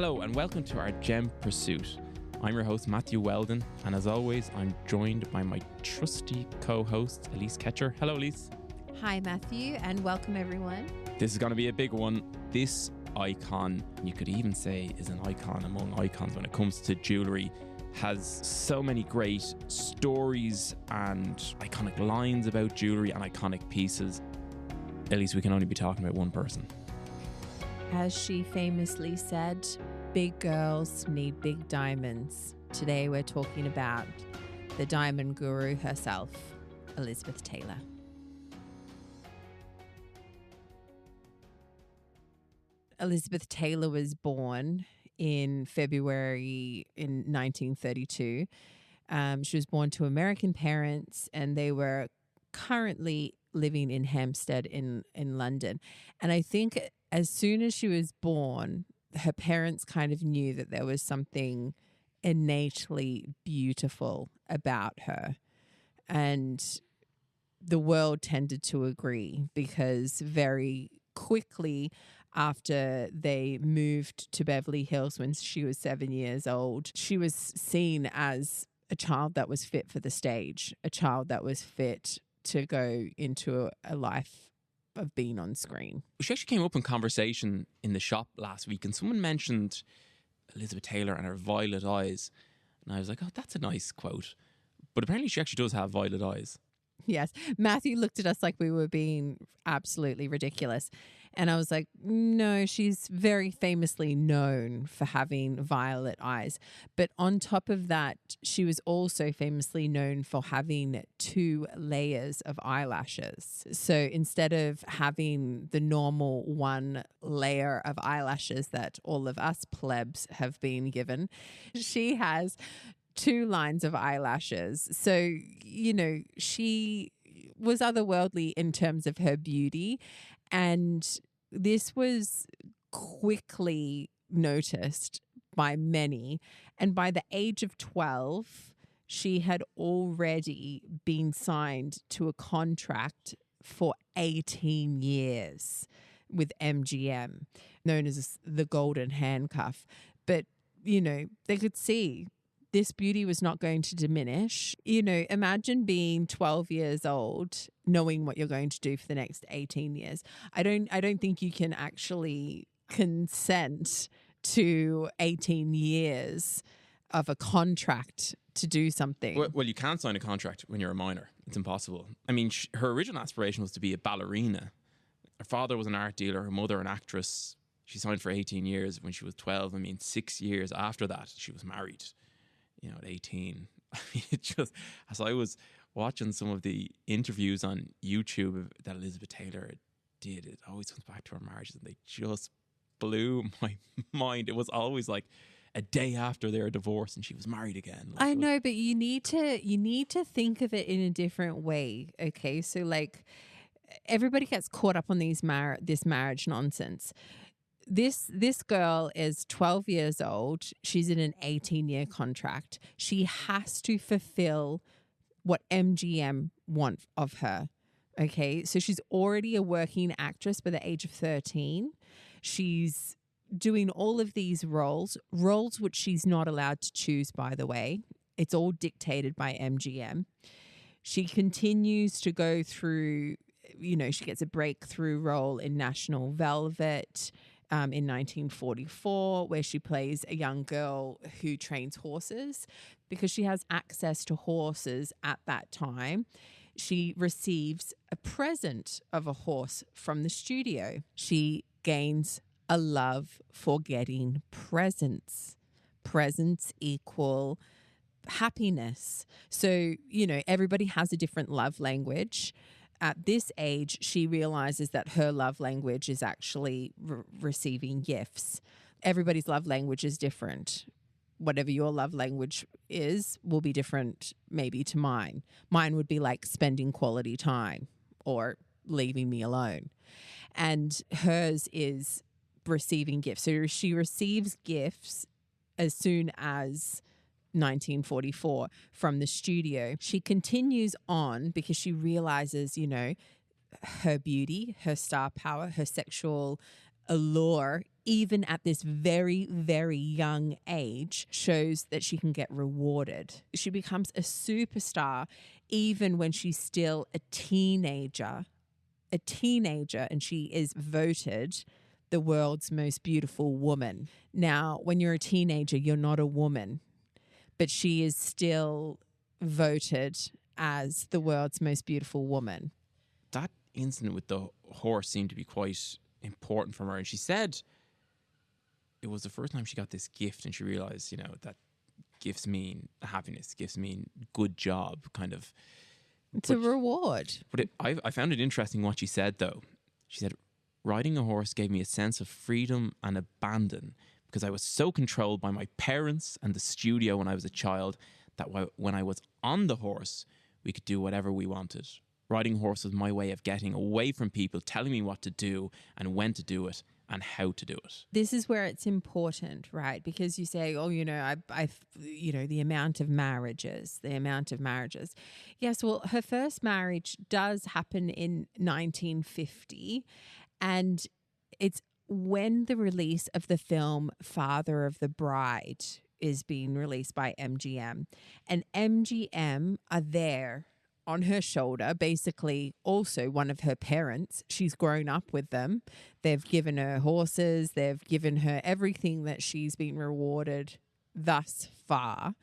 Hello and welcome to our Gem Pursuit. I'm your host Matthew Weldon, and as always I'm joined by my trusty co-host Alyce Ketcher. Hello Alyce. Hi Matthew, and welcome everyone. This is going to be a big one. This icon, you could even say is an icon among icons when it comes to jewellery, has so many great stories and iconic lines about jewellery and iconic pieces. At least we can only be talking about one person. As she famously said, big girls need big diamonds. Today we're talking about the diamond guru herself, Elizabeth Taylor. Elizabeth Taylor was born in February in 1932. She was born to American parents, and they were currently living in Hampstead in London. And I think as soon as she was born, her parents kind of knew that there was something innately beautiful about her. And the world tended to agree, because very quickly after they moved to Beverly Hills when she was 7 years old, she was seen as a child that was fit for the stage, a child that was fit to go into a life of being on screen. She actually came up in conversation in the shop last week, and someone mentioned Elizabeth Taylor and her violet eyes. And I was like, oh, that's a nice quote. But apparently she actually does have violet eyes. Yes. Matthew looked at us like we were being absolutely ridiculous. And I was like, no, she's very famously known for having violet eyes. But on top of that, she was also famously known for having 2 layers of eyelashes. So instead of having the normal 1 layer of eyelashes that all of us plebs have been given, she has 2 lines of eyelashes. So, you know, she was otherworldly in terms of her beauty. And this was quickly noticed by many. And by the age of 12, she had already been signed to a contract for 18 years with MGM, known as the Golden Handcuff. But, you know, they could see this beauty was not going to diminish. You know, imagine being 12 years old, knowing what you're going to do for the next 18 years. I don't think you can actually consent to 18 years of a contract to do something. Well, you can't sign a contract when you're a minor. It's impossible. I mean, her original aspiration was to be a ballerina. Her father was an art dealer, her mother an actress. She signed for 18 years when she was 12. I mean, 6 years after that, she was married. You know, at 18. I mean, it just, as I was watching some of the interviews on YouTube that Elizabeth Taylor did, it always comes back to her marriages, and they just blew my mind. It was always like a day after their divorce and she was married again. Like, I know, but you need to think of it in a different way. Okay, so like everybody gets caught up on this marriage nonsense. This girl is 12 years old. She's in an 18-year contract. She has to fulfill what MGM want of her. Okay, so she's already a working actress by the age of 13. She's doing all of these roles which she's not allowed to choose, by the way. It's all dictated by MGM. She continues to go through, you know, she gets a breakthrough role in National Velvet in 1944, where she plays a young girl who trains horses. Because she has access to horses at that time, she receives a present of a horse from the studio. She gains a love for getting presents. Presents equal happiness. So, you know, everybody has a different love language. At this age, she realizes that her love language is actually receiving gifts. Everybody's love language is different. Whatever your love language is will be different maybe to mine. Mine would be like spending quality time or leaving me alone. And hers is receiving gifts. So she receives gifts as soon as 1944 from the studio. She continues on because she realizes, you know, her beauty, her star power, her sexual allure even at this very, very young age, shows that she can get rewarded. She becomes a superstar even when she's still a teenager, and she is voted the world's most beautiful woman. Now, when you're a teenager, you're not a woman, but she is still voted as the world's most beautiful woman. That incident with the horse seemed to be quite important for her. And she said it was the first time she got this gift and she realized, you know, that gifts mean happiness, gifts mean good job, kind of. It's a reward. But I found it interesting what she said, though. She said, riding a horse gave me a sense of freedom and abandon because I was so controlled by my parents and the studio when I was a child that when I was on the horse, we could do whatever we wanted. Riding a horse was my way of getting away from people telling me what to do and when to do it and how to do it. This is where it's important, right? Because you say, oh, you know, the amount of marriages. Yes, well, her first marriage does happen in 1950. And it's when the release of the film Father of the Bride is being released by MGM. And MGM are there on her shoulder, basically also one of her parents. She's grown up with them. They've given her horses. They've given her everything that she's been rewarded thus far.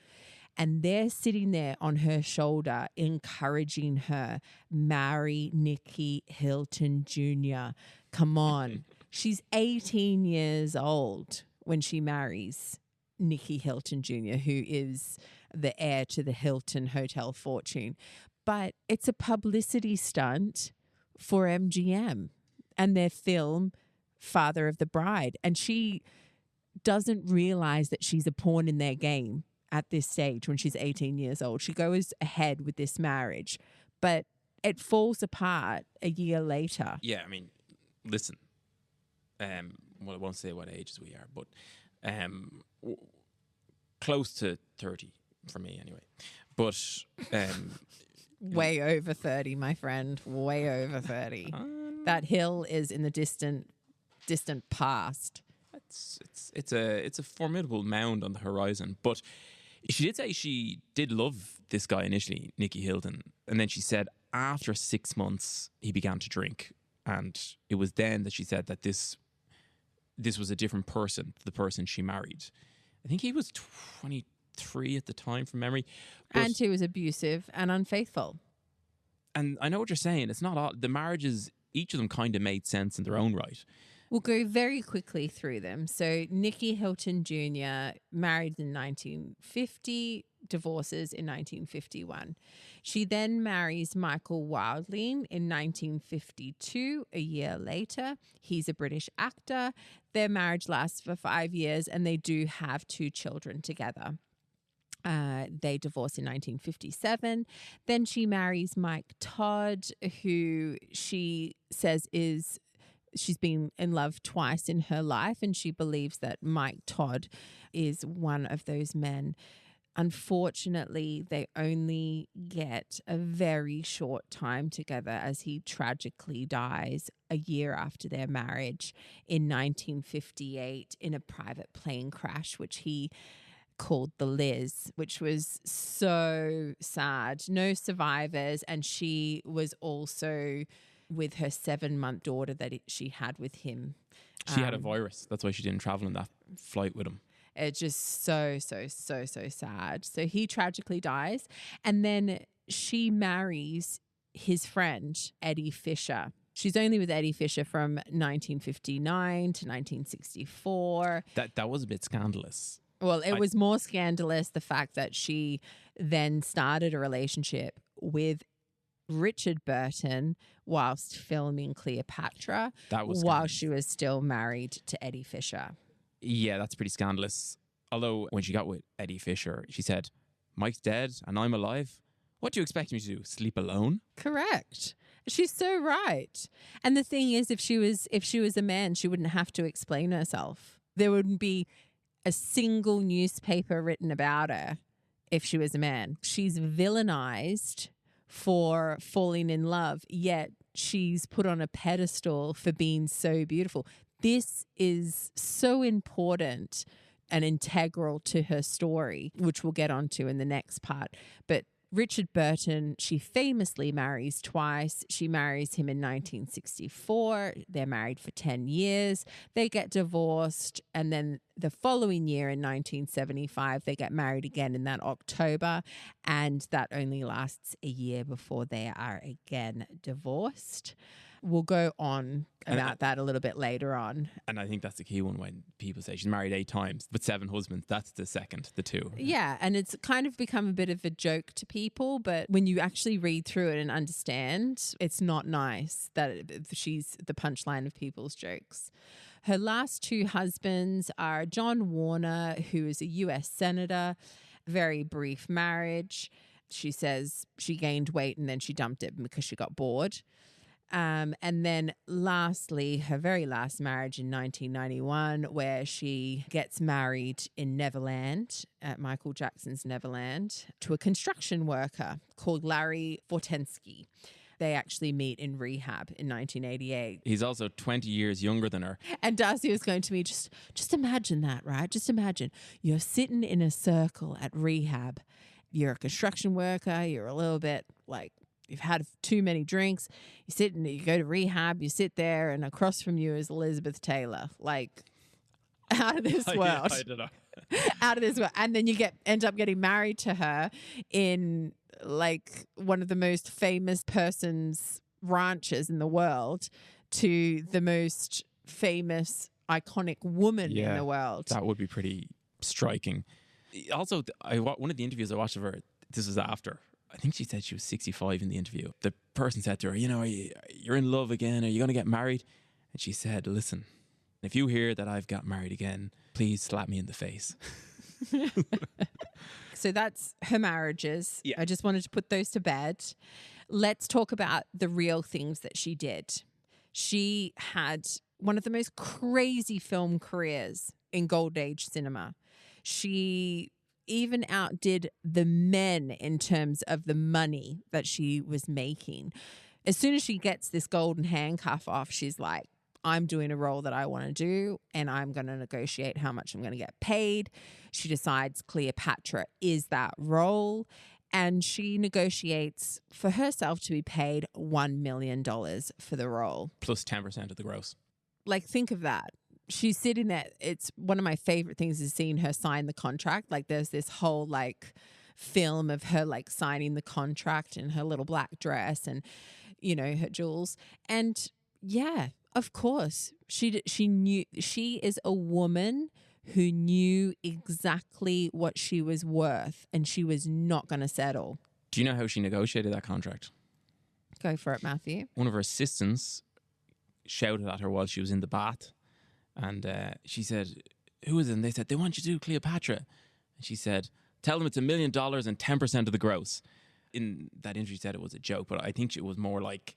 And they're sitting there on her shoulder, encouraging her, marry Nicky Hilton Jr. Come on. She's 18 years old when she marries Nicky Hilton Jr., who is the heir to the Hilton Hotel fortune. But it's a publicity stunt for MGM and their film Father of the Bride. And she doesn't realize that she's a pawn in their game at this stage when she's 18 years old. She goes ahead with this marriage, but it falls apart a year later. Yeah, I mean, listen, well, I won't say what ages we are, but close to 30 for me anyway. But way over 30, my friend, way over 30. That hill is in the distant past. It's a formidable mound on the horizon. But she did say she did love this guy initially, Nicky Hilton, and then she said after 6 months he began to drink, and it was then that she said that this was a different person to the person she married. I think he was 23 at the time from memory. And he was abusive and unfaithful. And I know what you're saying. It's not all the marriages, each of them kind of made sense in their own right. We'll go very quickly through them. So Nicky Hilton Jr. married in 1950, divorces in 1951. She then marries Michael Wilding in 1952, a year later. He's a British actor. Their marriage lasts for 5 years and they do have 2 children together. They divorce in 1957. Then she marries Mike Todd, who she says she's been in love twice in her life, and she believes that Mike Todd is one of those men. Unfortunately, they only get a very short time together as he tragically dies a year after their marriage in 1958 in a private plane crash, which he called the Liz, which was so sad. No survivors, and she was also with her 7-month daughter that she had with him. She had a virus. That's why she didn't travel on that flight with him. It's just so sad. So he tragically dies. And then she marries his friend, Eddie Fisher. She's only with Eddie Fisher from 1959 to 1964. That was a bit scandalous. Well, it was more scandalous the fact that she then started a relationship with Richard Burton whilst filming Cleopatra, while she was still married to Eddie Fisher. Yeah, that's pretty scandalous. Although when she got with Eddie Fisher, she said, Mike's dead and I'm alive. What do you expect me to do? Sleep alone? Correct. She's so right. And the thing is, if she was a man, she wouldn't have to explain herself. There wouldn't be a single newspaper written about her if she was a man. She's villainized for falling in love, yet she's put on a pedestal for being so beautiful. this is so important and integral to her story, which we'll get onto in the next part. But Richard Burton, she famously marries twice. She marries him in 1964. They're married for 10 years. They get divorced. And then the following year in 1975, they get married again in that October. And that only lasts a year before they are again divorced. We'll go on about that a little bit later on. And I think that's the key one when people say she's married 8 times with 7 husbands. That's the second, the 2. Yeah, and it's kind of become a bit of a joke to people, but when you actually read through it and understand, it's not nice that she's the punchline of people's jokes. Her last 2 husbands are John Warner, who is a US senator, very brief marriage. She says she gained weight and then she dumped it because she got bored. And then lastly, her very last marriage in 1991, where she gets married in Neverland, at Michael Jackson's Neverland, to a construction worker called Larry Fortensky. They actually meet in rehab in 1988. He's also 20 years younger than her. And Darcy was going to me, just imagine that, right? Just imagine you're sitting in a circle at rehab. You're a construction worker. You're a little bit like, you've had too many drinks. You sit and you go to rehab. You sit there, and across from you is Elizabeth Taylor, like out of this world. I don't know. Out of this world, and then you end up getting married to her in like one of the most famous person's ranches in the world, to the most famous iconic woman in the world. That would be pretty striking. Also, one of the interviews I watched of her, this was after. I think she said she was 65 in the interview. The person said to her, you're in love again. Are you going to get married? And she said, listen, if you hear that I've got married again, please slap me in the face. So that's her marriages. Yeah. I just wanted to put those to bed. Let's talk about the real things that she did. She had one of the most crazy film careers in Gold Age cinema. She even outdid the men in terms of the money that she was making. As soon as she gets this golden handcuff off, she's like, I'm doing a role that I want to do, and I'm going to negotiate how much I'm going to get paid. She decides Cleopatra is that role, and she negotiates for herself to be paid $1 million for the role. Plus 10% of the gross. Like, think of that. She's sitting there. It's one of my favorite things is seeing her sign the contract. Like, there's this whole like film of her like signing the contract in her little black dress and, her jewels. And yeah, of course, she knew. She is a woman who knew exactly what she was worth, and she was not going to settle. Do you know how she negotiated that contract? Go for it, Matthew. One of her assistants shouted at her while she was in the bath. And she said, who is it? And they said, they want you to do Cleopatra. And she said, tell them it's $1 million and 10% of the gross. In that interview, she said it was a joke, but I think it was more like,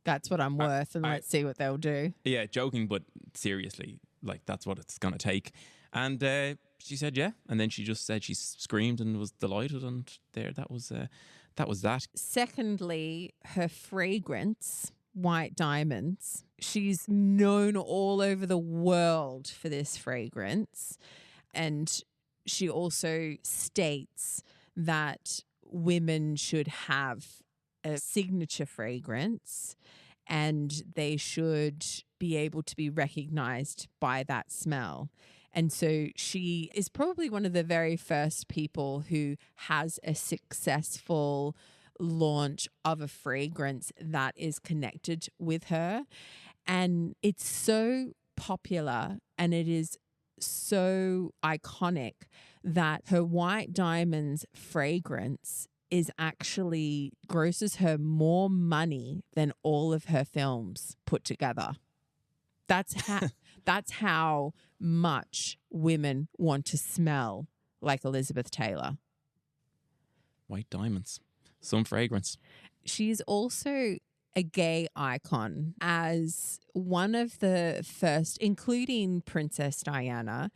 that's what I'm worth, and let's see what they'll do. Yeah, joking, but seriously, like that's what it's going to take. And she said, yeah. And then she just said she screamed and was delighted. And that was that. Secondly, her fragrance, White Diamonds. She's known all over the world for this fragrance. And she also states that women should have a signature fragrance and they should be able to be recognized by that smell. And so she is probably one of the very first people who has a successful launch of a fragrance that is connected with her. And it's so popular and it is so iconic that her White Diamonds fragrance is actually grosses her more money than all of her films put together. That's how much women want to smell like Elizabeth Taylor. White Diamonds. Some fragrance. She's also a gay icon, as one of the first, including Princess Diana,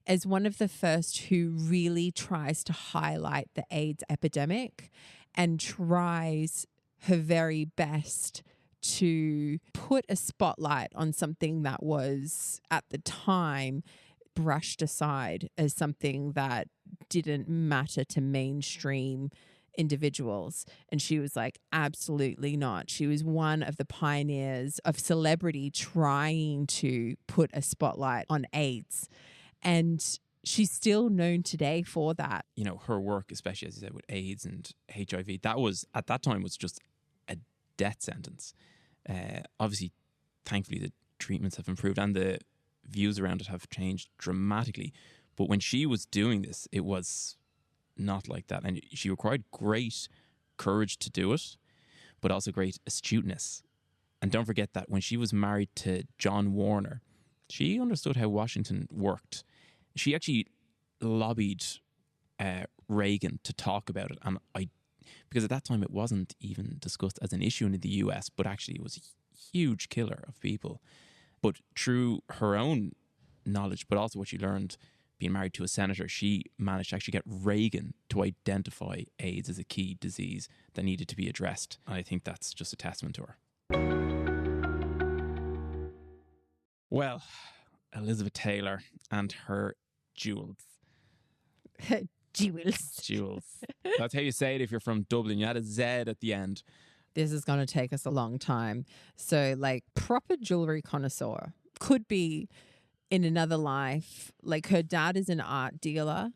as one of the first who really tries to highlight the AIDS epidemic and tries her very best to put a spotlight on something that was at the time brushed aside as something that didn't matter to mainstream individuals. And she was like, absolutely not. She was one of the pioneers of celebrity trying to put a spotlight on AIDS. And she's still known today for that. You know, her work, especially as you said, with AIDS and HIV, that was at that time was just a death sentence. Obviously, thankfully, the treatments have improved and the views around it have changed dramatically. But when she was doing this, it was not like that. And she required great courage to do it, but also great astuteness. And don't forget that when she was married to John Warner, she understood how Washington worked. She actually lobbied Reagan to talk about it. And because at that time it wasn't even discussed as an issue in the US, but actually it was a huge killer of people. But through her own knowledge, but also what she learned being married to a senator, she managed to actually get Reagan to identify AIDS as a key disease that needed to be addressed. And I think that's just a testament to her. Well, Elizabeth Taylor and her jewels. Jewels. That's how you say it if you're from Dublin. You add a Z at the end. This is going to take us a long time. So, like, proper jewelry connoisseur could be in another life. Like, her dad is an art dealer.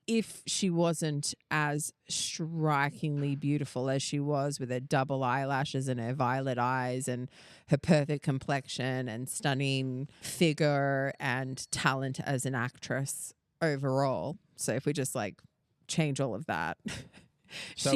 If she wasn't as strikingly beautiful as she was, with her double eyelashes and her violet eyes and her perfect complexion and stunning figure and talent as an actress overall. So if we just like change all of that. So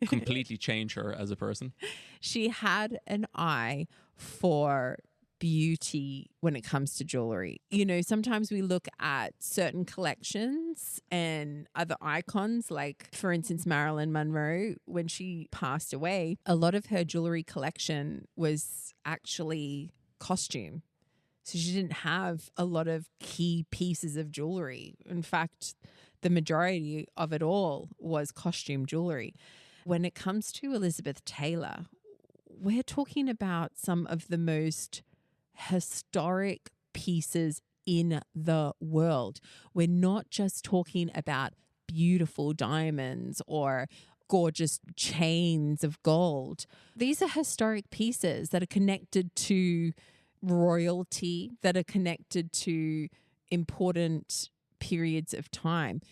completely change her as a person. She had an eye for beauty when it comes to jewelry. You know, sometimes we look at certain collections and other icons, like for instance, Marilyn Monroe, when she passed away, a lot of her jewelry collection was actually costume. So she didn't have a lot of key pieces of jewelry. In fact, the majority of it all was costume jewelry. When it comes to Elizabeth Taylor, we're talking about some of the most historic pieces in the world. We're not just talking about beautiful diamonds or gorgeous chains of gold. These are historic pieces that are connected to royalty, that are connected to important periods of time.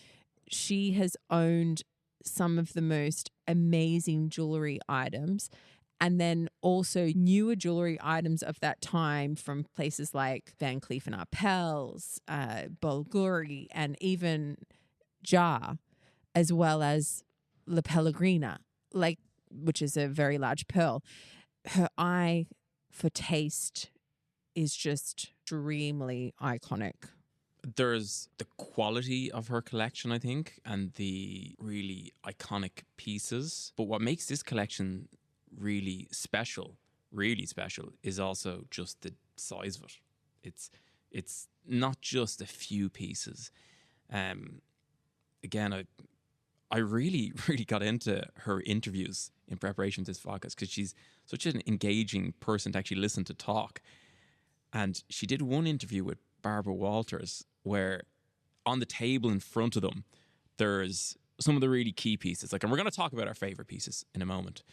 She has owned some of the most amazing jewelry items, and then also newer jewelry items of that time from places like Van Cleef and Arpels, Bulgari, and even Jar, as well as La Pellegrina, which is a very large pearl. Her eye for taste is just extremely iconic. There's the quality of her collection, I think, and the really iconic pieces. But what makes this collection really special, is also just the size of it. It's not just a few pieces. Again, I really got into her interviews in preparation for this podcast because she's such an engaging person to actually listen to talk. And she did one interview with Barbara Walters where on the table in front of them, there's some of the really key pieces. And we're going to talk about our favorite pieces in a moment.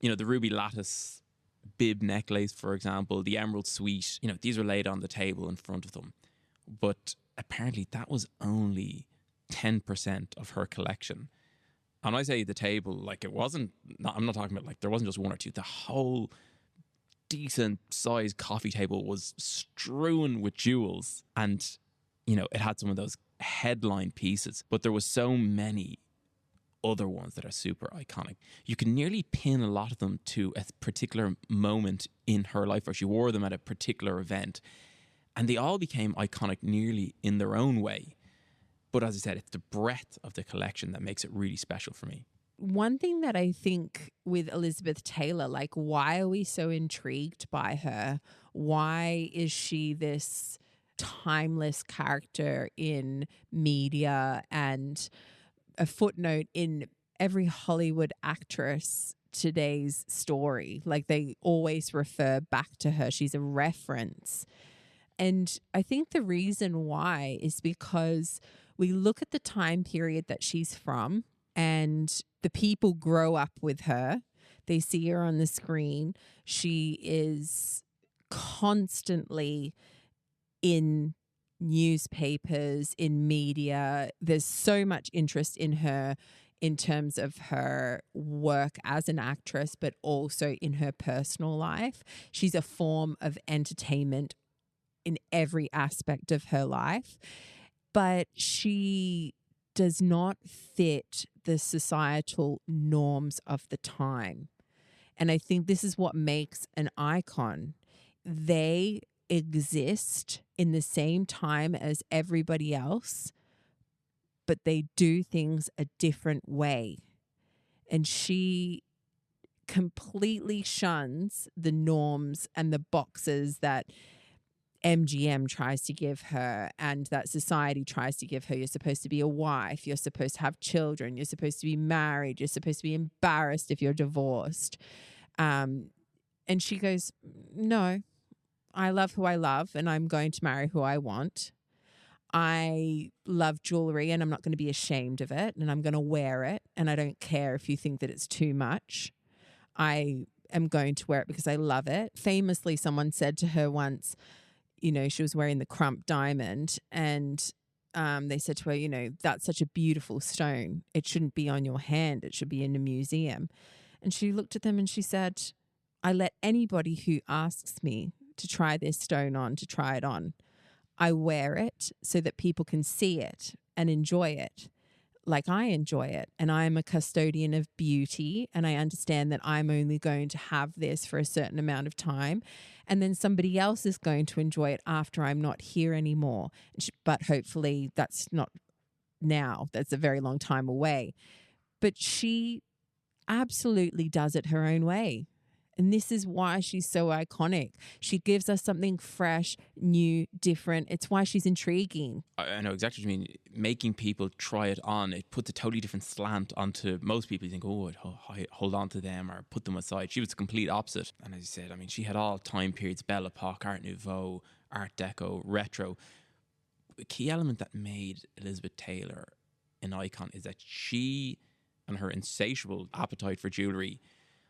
You know, the ruby lattice bib necklace, for example, the emerald suite, you know, these were laid on the table in front of them. But apparently that was only 10% of her collection. And I say the table, I'm not talking about there wasn't just one or two. The whole decent sized coffee table was strewn with jewels. And, you know, it had some of those headline pieces, but there was so many other ones that are super iconic. You can nearly pin a lot of them to a particular moment in her life where she wore them at a particular event. And they all became iconic nearly in their own way. But as I said, it's the breadth of the collection that makes it really special for me. One thing that I think with Elizabeth Taylor, why are we so intrigued by her? Why is she this timeless character in media and a footnote in every Hollywood actress today's story. Like they always refer back to her. She's a reference. And I think the reason why is because we look at the time period that she's from, and the people grow up with her. They see her on the screen. She is constantly in newspapers, in media. There's so much interest in her in terms of her work as an actress, but also in her personal life. She's a form of entertainment in every aspect of her life, but she does not fit the societal norms of the time. And I think this is what makes an icon. They exist in the same time as everybody else, but they do things a different way. And she completely shuns the norms and the boxes that MGM tries to give her and that society tries to give her. You're supposed to be a wife. You're supposed to have children. You're supposed to be married. You're supposed to be embarrassed if you're divorced. And she goes, no, I love who I love and I'm going to marry who I want. I love jewelry and I'm not going to be ashamed of it and I'm going to wear it. And I don't care if you think that it's too much. I am going to wear it because I love it. Famously, someone said to her once, you know, she was wearing the Krupp Diamond and they said to her, you know, that's such a beautiful stone. It shouldn't be on your hand. It should be in a museum. And she looked at them and she said, I let anybody who asks me to try this stone on, to try it on. I wear it so that people can see it and enjoy it like I enjoy it. And I'm a custodian of beauty and I understand that I'm only going to have this for a certain amount of time. And then somebody else is going to enjoy it after I'm not here anymore. But hopefully that's not now. That's a very long time away. But she absolutely does it her own way. And this is why she's so iconic. She gives us something fresh, new, different. It's why she's intriguing. I know exactly what you mean. Making people try it on, it puts a totally different slant onto most people. You think, oh, I'd hold on to them or put them aside. She was the complete opposite. And as you said, I mean, she had all time periods, Belle Epoque, Art Nouveau, Art Deco, Retro. A key element that made Elizabeth Taylor an icon is that she and her insatiable appetite for jewellery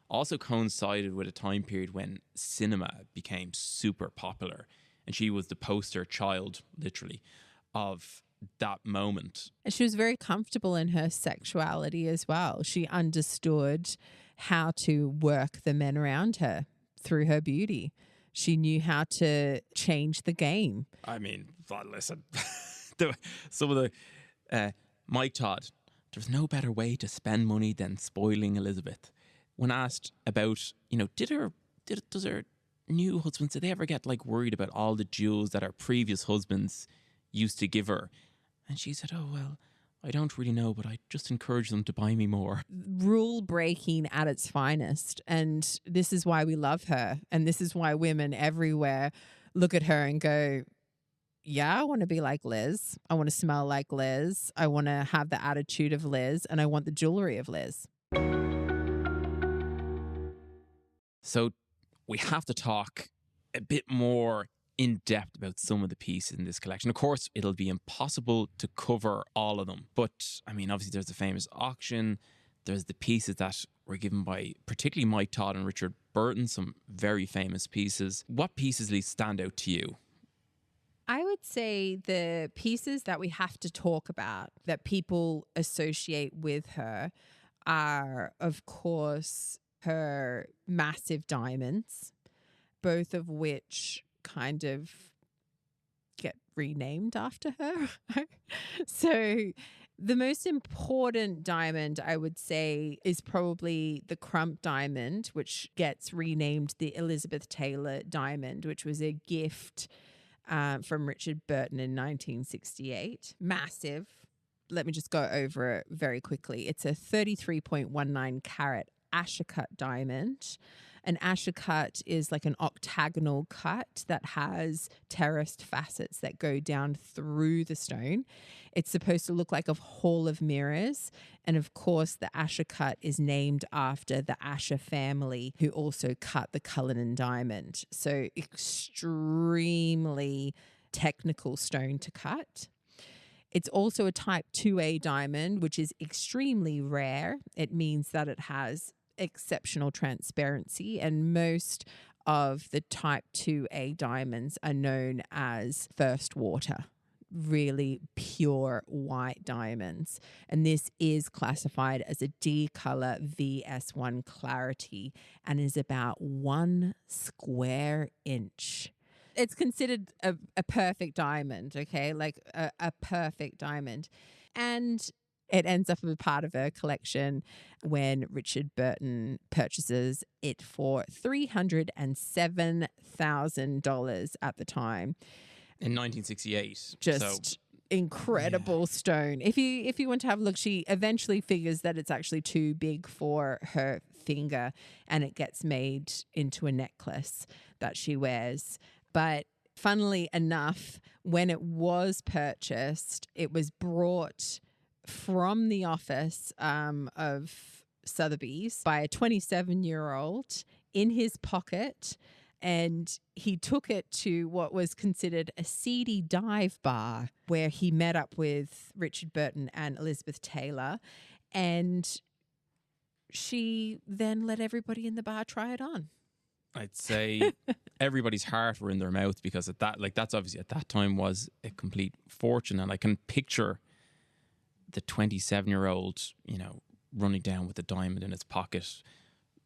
also coincided with a time period when cinema became super popular. And she was the poster child, literally, of that moment. And she was very comfortable in her sexuality as well. She understood how to work the men around her through her beauty. She knew how to change the game. I mean, but listen, some of the Mike Todd, there's no better way to spend money than spoiling Elizabeth. When asked about, you know, does her new husbands, did they ever get like worried about all the jewels that her previous husbands used to give her? And she said, oh, well, I don't really know, but I just encourage them to buy me more. Rule breaking at its finest. And this is why we love her. And this is why women everywhere look at her and go, yeah, I want to be like Liz. I want to smell like Liz. I want to have the attitude of Liz. And I want the jewelry of Liz. So we have to talk a bit more in depth about some of the pieces in this collection. Of course, it'll be impossible to cover all of them. But, I mean, obviously there's the famous auction. There's the pieces that were given by particularly Mike Todd and Richard Burton, some very famous pieces. What pieces, Lee, stand out to you? I would say the pieces that we have to talk about that people associate with her are, of course, her massive diamonds, both of which kind of get renamed after her. So the most important diamond, I would say, is probably the Krupp Diamond, which gets renamed the Elizabeth Taylor Diamond, which was a gift from Richard Burton in 1968. Massive. Let me just go over it very quickly. It's a 33.19 carat Ashercut diamond. An Asher cut is like an octagonal cut that has terraced facets that go down through the stone. It's supposed to look like a hall of mirrors. And of course, the Asher cut is named after the Asher family who also cut the Cullinan diamond. So extremely technical stone to cut. It's also a type 2A diamond, which is extremely rare. It means that it has exceptional transparency, and most of the type 2A diamonds are known as first water, really pure white diamonds. And this is classified as a D color VS1 clarity and is about 1 square inch. It's considered a perfect diamond, okay? Like a perfect diamond. And it ends up as a part of her collection when Richard Burton purchases it for $307,000 at the time. In 1968. Just incredible stone. If you want to have a look, she eventually figures that it's actually too big for her finger, and it gets made into a necklace that she wears. But funnily enough, when it was purchased, it was brought from the office of Sotheby's by a 27-year-old in his pocket, and he took it to what was considered a seedy dive bar where he met up with Richard Burton and Elizabeth Taylor, and she then let everybody in the bar try it on. I'd say everybody's heart were in their mouth, because at that, like, that's obviously at that time was a complete fortune. And I can picture the 27-year-old, you know, running down with a diamond in his pocket,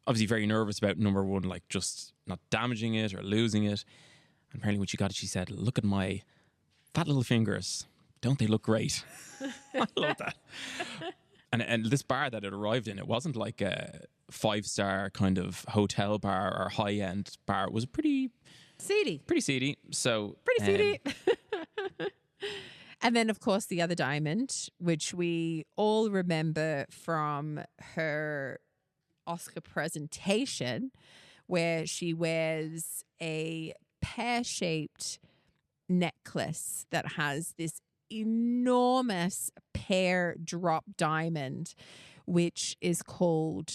obviously very nervous about, number one, like just not damaging it or losing it. And apparently when she got it, she said, "Look at my fat little fingers. Don't they look great?" I love that. And this bar that it arrived in, it wasn't like a 5-star kind of hotel bar or high-end bar. It was pretty seedy. So pretty seedy. And then, of course, the other diamond, which we all remember from her Oscar presentation, where she wears a pear-shaped necklace that has this enormous pear drop diamond, which is called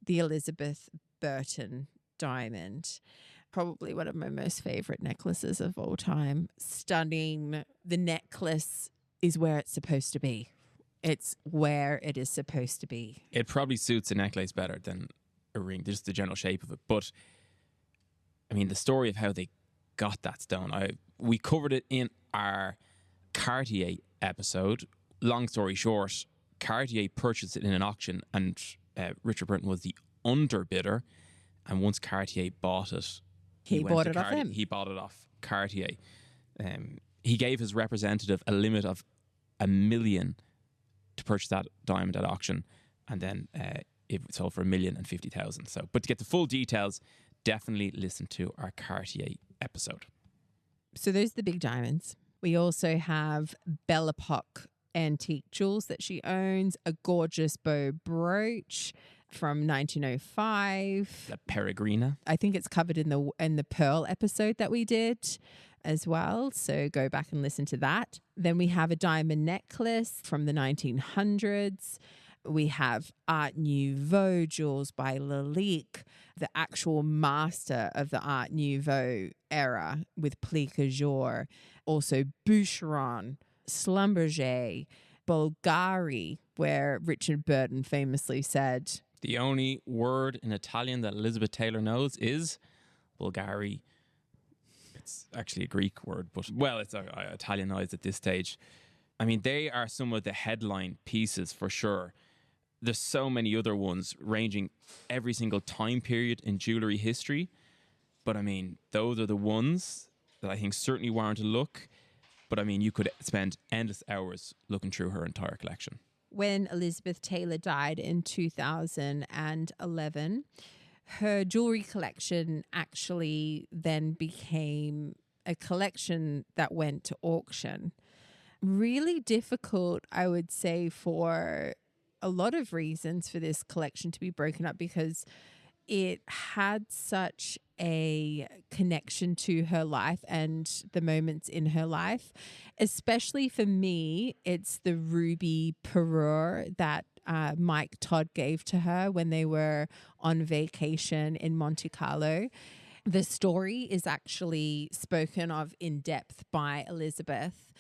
the Elizabeth Burton Diamond. Probably one of my most favorite necklaces of all time. Stunning. The necklace is where it's supposed to be. It's where it is supposed to be. It probably suits a necklace better than a ring, just the general shape of it. But I mean, the story of how they got that stone, we covered it in our Cartier episode. Long story short, Cartier purchased it in an auction, and Richard Burton was the underbidder. And once Cartier bought it, he bought it off him. He bought it off Cartier. He gave his representative a limit of $1 million to purchase that diamond at auction, and then it sold for $1,050,000. So, but to get the full details, definitely listen to our Cartier episode. So those are the big diamonds. We also have Belle Epoque antique jewels that she owns, a gorgeous bow brooch from 1905. The Peregrina. I think it's covered in the Pearl episode that we did as well. So go back and listen to that. Then we have a diamond necklace from the 1900s. We have Art Nouveau jewels by Lalique, the actual master of the Art Nouveau era with Plique Jour. Also Boucheron, Schlumberger, Bulgari, where Richard Burton famously said, "The only word in Italian that Elizabeth Taylor knows is Bulgari." It's actually a Greek word, but, well, it's Italianized at this stage. I mean, they are some of the headline pieces for sure. There's so many other ones ranging every single time period in jewellery history. But I mean, those are the ones that I think certainly warrant a look. But I mean, you could spend endless hours looking through her entire collection. When Elizabeth Taylor died in 2011, her jewelry collection actually then became a collection that went to auction. Really difficult, I would say, for a lot of reasons for this collection to be broken up, because it had such a connection to her life and the moments in her life. Especially for me, it's the ruby parure that Mike Todd gave to her when they were on vacation in Monte Carlo. The story is actually spoken of in depth by Elizabeth,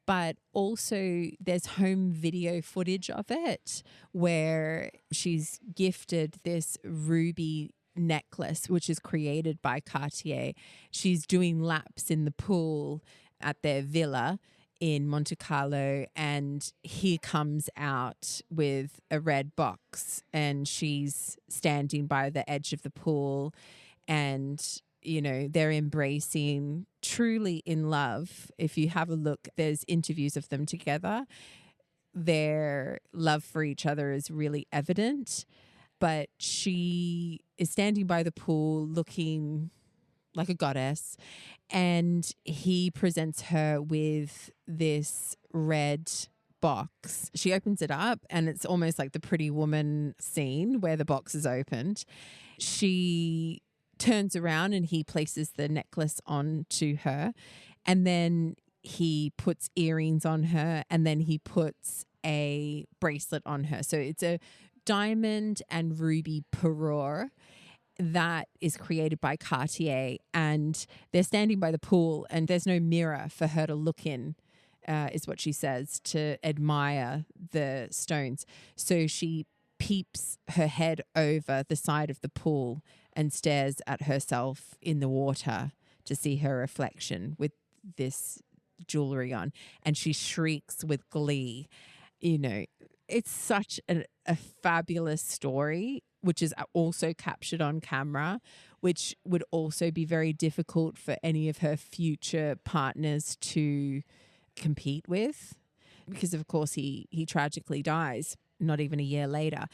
but also there's home video footage of it where she's gifted this ruby necklace, which is created by Cartier. She's doing laps in the pool at their villa in Monte Carlo, and he comes out with a red box, and she's standing by the edge of the pool, and you know, they're embracing, truly in love. If you have a look, there's interviews of them together. Their love for each other is really evident, but she is standing by the pool looking like a goddess, and he presents her with this red box. She opens it up, and it's almost like the Pretty Woman scene where the box is opened. She turns around and he places the necklace onto her, and then he puts earrings on her, and then he puts a bracelet on her. So it's a diamond and ruby parure that is created by Cartier, and they're standing by the pool, and there's no mirror for her to look in, is what she says, to admire the stones. So she peeps her head over the side of the pool and stares at herself in the water to see her reflection with this jewelry on, and she shrieks with glee. You know, it's such a fabulous story, which is also captured on camera, which would also be very difficult for any of her future partners to compete with, because of course he tragically dies not even a year later.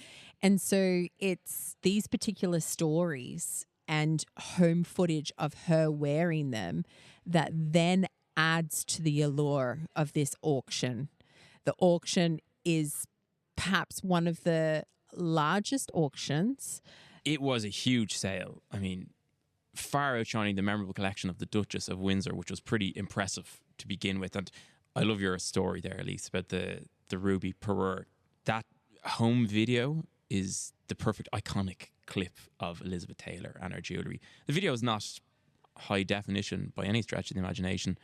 And so it's these particular stories and home footage of her wearing them that then adds to the allure of this auction. The auction is perhaps one of the largest auctions. It was a huge sale. I mean, far outshining the memorable collection of the Duchess of Windsor, which was pretty impressive to begin with. And I love your story there, Alyce, about the ruby parure. That home video is the perfect iconic clip of Elizabeth Taylor and her jewellery. The video is not high definition by any stretch of the imagination,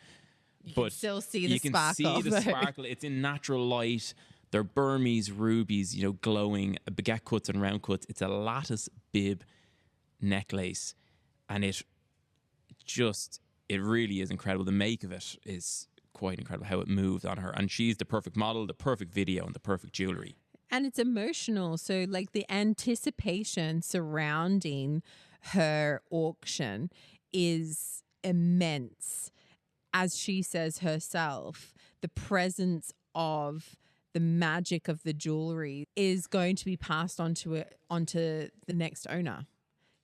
but still see the you can sparkle. see the sparkle. It's in natural light. They're Burmese rubies, you know, glowing, baguette cuts and round cuts. It's a lattice bib necklace, and it really is incredible. The make of it is quite incredible, how it moved on her. And she's the perfect model, the perfect video, and the perfect jewellery. And it's emotional. So like the anticipation surrounding her auction is immense. As she says herself, the presence of the magic of the jewelry is going to be passed onto the next owner,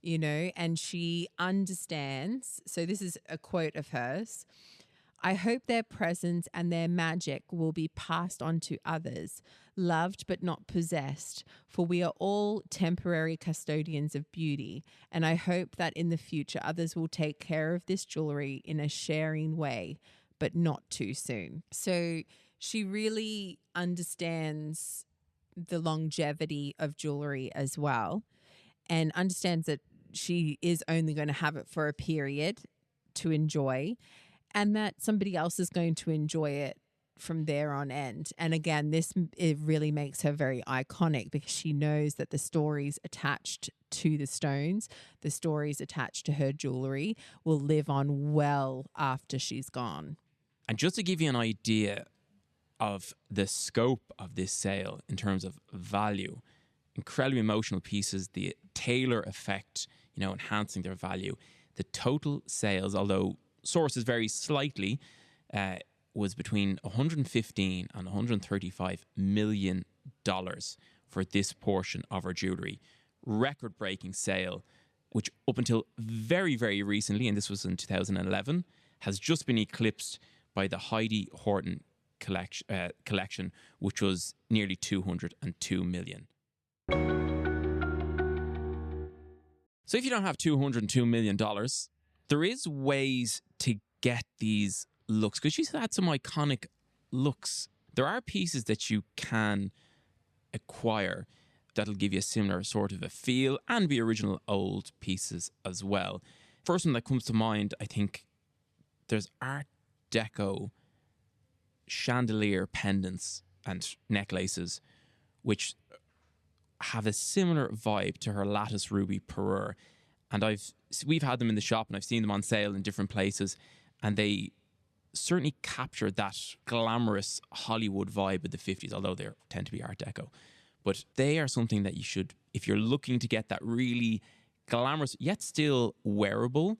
you know, and she understands. So this is a quote of hers. I hope their presence and their magic will be passed on to others, loved but not possessed, for we are all temporary custodians of beauty, and I hope that in the future others will take care of this jewelry in a sharing way, but not too soon. So she really understands the longevity of jewelry as well, and understands that she is only going to have it for a period to enjoy, and that somebody else is going to enjoy it from there on end. And again, it really makes her very iconic, because she knows that the stories attached to the stones, the stories attached to her jewelry, will live on well after she's gone. And just to give you an idea of the scope of this sale in terms of value, incredibly emotional pieces, the Taylor effect, you know, enhancing their value. The total sales, although sources vary slightly, was between $115 and $135 million for this portion of her jewellery. Record-breaking sale, which up until very, very recently, and this was in 2011, has just been eclipsed by the Heidi Horton collection, which was nearly $202 million. So if you don't have $202 million, there is ways to get these looks, because she's had some iconic looks. There are pieces that you can acquire that'll give you a similar sort of a feel and be original old pieces as well. First one that comes to mind, I think there's Art Deco chandelier pendants and necklaces, which have a similar vibe to her lattice ruby parure. And we've had them in the shop and I've seen them on sale in different places, and they certainly capture that glamorous Hollywood vibe of the 50s, although they tend to be Art Deco. But they are something that you should, if you're looking to get that really glamorous yet still wearable,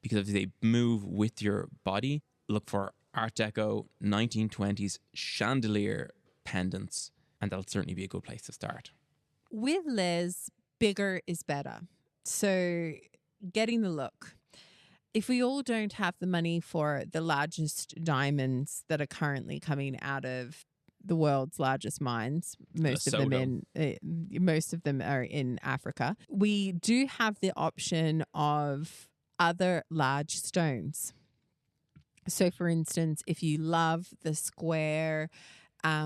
because they move with your body, look for Art Deco 1920s chandelier pendants, and that'll certainly be a good place to start. With Liz, bigger is better. So getting the look. If we all don't have the money for the largest diamonds that are currently coming out of the world's largest mines, most of them are in Africa, we do have the option of other large stones. So for instance, if you love the square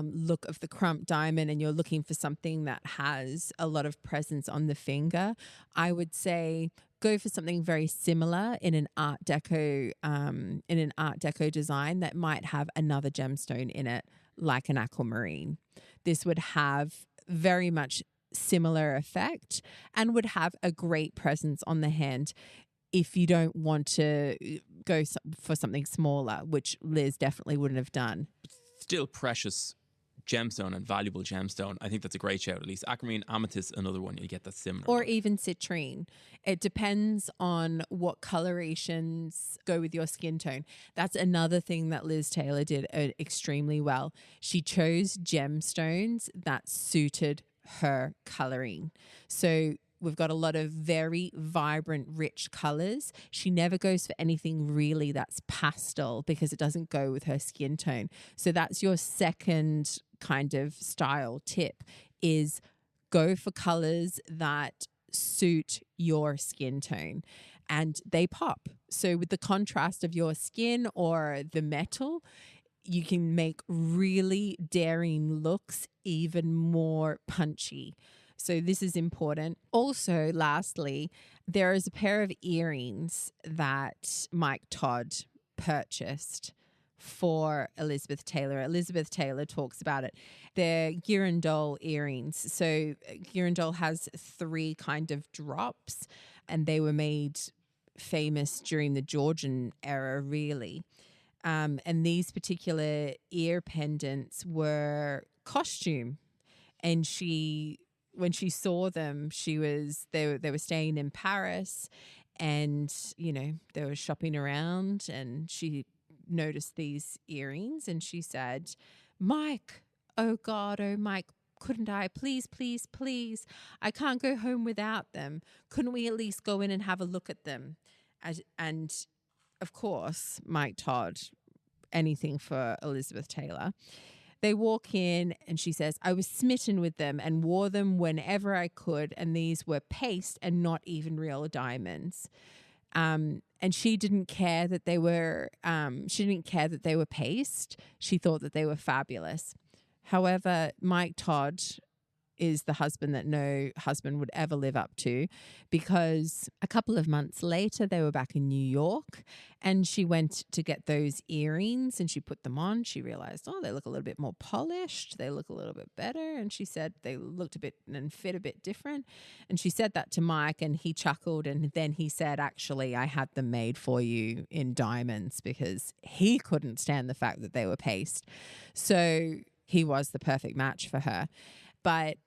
look of the Krupp Diamond and you're looking for something that has a lot of presence on the finger, I would say go for something very similar in an Art Deco design that might have another gemstone in it, like an aquamarine. This would have very much similar effect and would have a great presence on the hand if you don't want to go for something smaller, which Liz definitely wouldn't have done. Still precious gemstone and valuable gemstone. I think that's a great shout. At least aquamarine, amethyst, another one you get that similar. Or even citrine. It depends on what colorations go with your skin tone. That's another thing that Liz Taylor did extremely well. She chose gemstones that suited her coloring. So we've got a lot of very vibrant, rich colors. She never goes for anything really that's pastel because it doesn't go with her skin tone. So that's your second kind of style tip, is go for colors that suit your skin tone and they pop. So with the contrast of your skin or the metal, you can make really daring looks even more punchy. So this is important. Also, lastly, there is a pair of earrings that Mike Todd purchased for Elizabeth Taylor. Elizabeth Taylor talks about it. They're girandole earrings. So girandole has 3 kind of drops, and they were made famous during the Georgian era, really. And these particular ear pendants were costume, and when she saw them, they were staying in Paris, and they were shopping around, and she noticed these earrings, and she said, "Mike, oh God, oh Mike, couldn't I please, I can't go home without them. Couldn't we at least go in and have a look at them?" And of course, Mike Todd, anything for Elizabeth Taylor. They walk in and she says, "I was smitten with them and wore them whenever I could. And these were paste and not even real diamonds." And she didn't care that they were, paste. She thought that they were fabulous. However, Mike Todd is the husband that no husband would ever live up to, because a couple of months later they were back in New York and she went to get those earrings and she put them on. She realized, they look a little bit more polished. They look a little bit better. And she said they looked a bit and fit a bit different. And she said that to Mike and he chuckled. And then he said, "Actually, I had them made for you in diamonds," because he couldn't stand the fact that they were paste. So he was the perfect match for her. But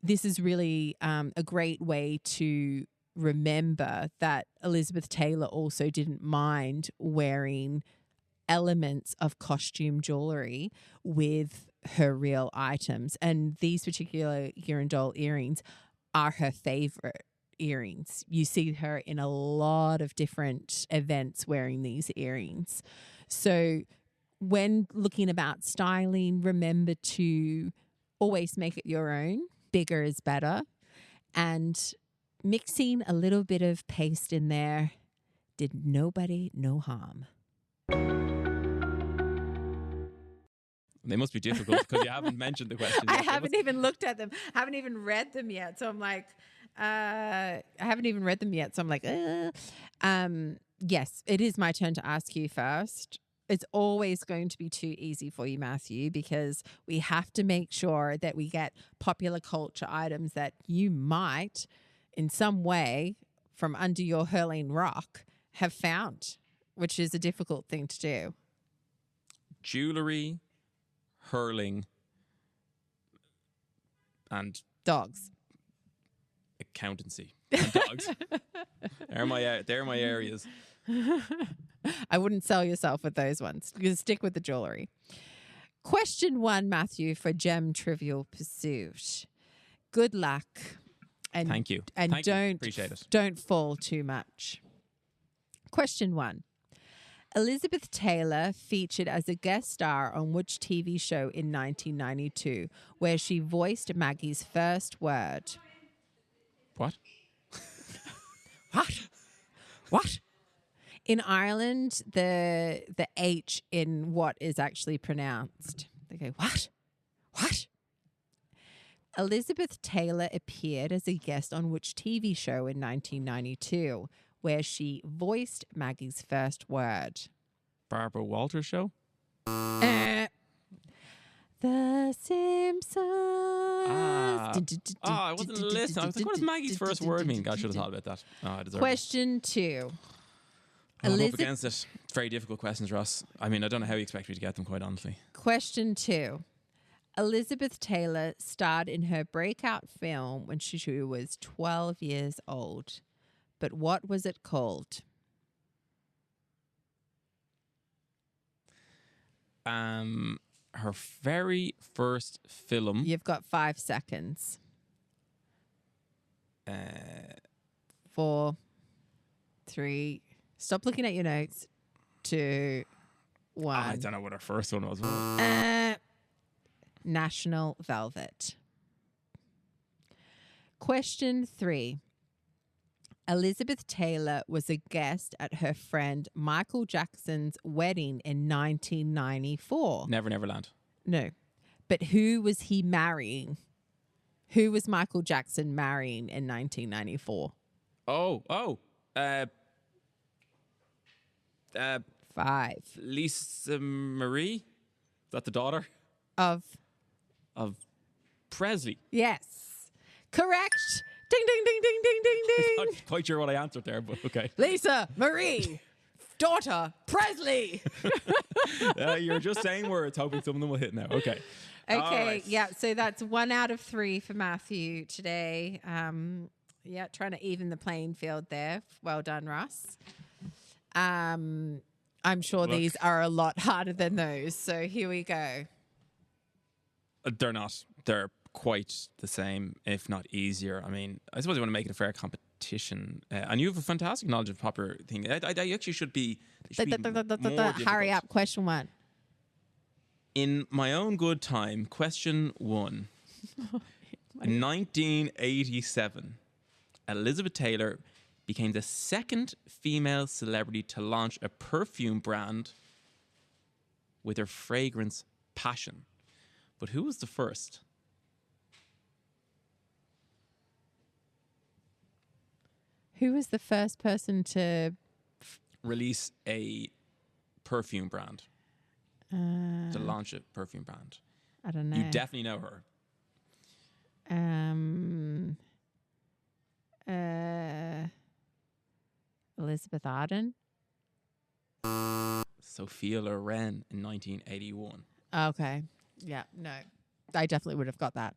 this is really a great way to remember that Elizabeth Taylor also didn't mind wearing elements of costume jewellery with her real items. And these particular girandole earrings are her favourite earrings. You see her in a lot of different events wearing these earrings. So when looking about styling, remember to always make it your own. Bigger is better. And mixing a little bit of paste in there did nobody no harm. They must be difficult because you haven't mentioned the question I yet. haven't even looked at them. Haven't even read them yet. So I'm like, I haven't even read them yet. So I'm like, yes, it is my turn to ask you first. It's always going to be too easy for you, Matthew, because we have to make sure that we get popular culture items that you might, in some way, from under your hurling rock, have found, which is a difficult thing to do. Jewellery, hurling, and Dogs. accountancy. And dogs. They're my areas. I wouldn't sell yourself with those ones. You stick with the jewellery. Question 1, Matthew, for Gem Trivial Pursuit. Good luck. And Thank you. And Thank you. Appreciate it. Don't fall too much. Question 1. Elizabeth Taylor featured as a guest star on which TV show in 1992, where she voiced Maggie's first word? What? What? In Ireland, the H in what is actually pronounced. They go, what? Elizabeth Taylor appeared as a guest on which TV show in 1992, where she voiced Maggie's first word? Barbara Walters show? The Simpsons. I wasn't listening. I was like, what does Maggie's first word mean? God, I should have thought about that. I deserve Question 2. I'm up against it. It's very difficult questions, Ross. I mean, I don't know how you expect me to get them, quite honestly. Question 2. Elizabeth Taylor starred in her breakout film when she was 12 years old. But what was it called? Her very first film. You've got 5 seconds. 4, 3. Stop looking at your notes. 2, 1. I don't know what her first one was. National Velvet. Question 3. Elizabeth Taylor was a guest at her friend Michael Jackson's wedding in 1994. Never Neverland. No. But who was he marrying? Who was Michael Jackson marrying in 1994? 5. Lisa Marie? Is that the daughter? Of Presley. Yes. Correct. Ding, ding, ding, ding, ding, ding, ding. I'm not quite sure what I answered there, but okay. Lisa Marie, daughter Presley. You're just saying words, hoping some of them will hit now. Okay. Okay. Right. Yeah. So that's 1 out of 3 for Matthew today. Yeah, trying to even the playing field there. Well done, Russ. I'm sure these are a lot harder than those. So here we go. They're not. They're quite the same, if not easier. I mean, I suppose you want to make it a fair competition. And you have a fantastic knowledge of popular things. I actually should be. Hurry up. Question 1. In my own good time, question 1. In 1987, Elizabeth Taylor became the second female celebrity to launch a perfume brand with her fragrance Passion. But who was the first? Who was the first person to release a perfume brand? To launch a perfume brand. I don't know. You definitely know her. Elizabeth Arden. Sophia Loren in 1981. Okay. Yeah, no. I definitely would have got that.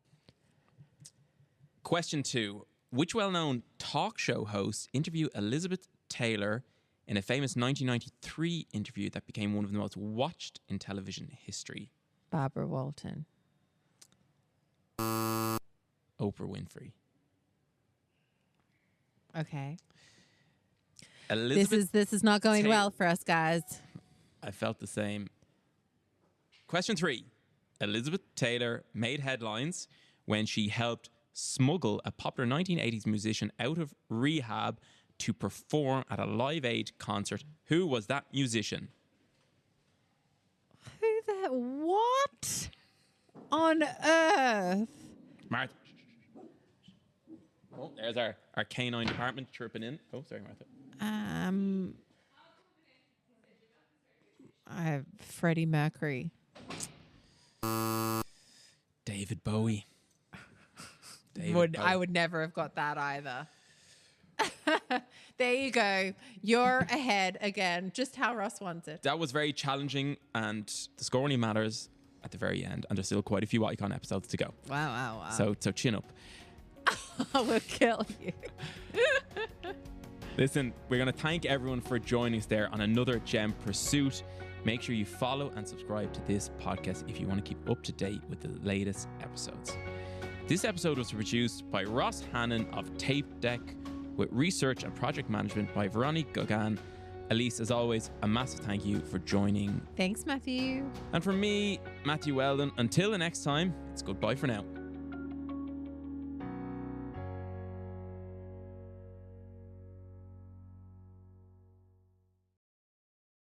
Question 2. Which well-known talk show host interviewed Elizabeth Taylor in a famous 1993 interview that became one of the most watched in television history? Barbara Walton. Oprah Winfrey. Okay. Elizabeth This is not going well for us, guys. I felt the same. Question 3. Elizabeth Taylor made headlines when she helped smuggle a popular 1980s musician out of rehab to perform at a Live Aid concert? Who was that musician? What on earth? Martha. Oh, there's our canine department chirping in. Oh, sorry, Martha. I have Freddie Mercury. David Bowie. I would never have got that either. There you go. You're ahead again, just how Ross wants it. That was very challenging, and the score only matters at the very end, and there's still quite a few icon episodes to go. Wow. So chin up. I will kill you. Listen, we're going to thank everyone for joining us there on another gem pursuit. Make sure you follow and subscribe to this podcast if you want to keep up to date with the latest episodes. This episode was produced by Ross Hannon of Tape Deck, with research and project management by Veronique Gauguin. Alyce, as always, a massive thank you for joining. Thanks, Matthew. And from me, Matthew Weldon, until the next time, it's goodbye for now.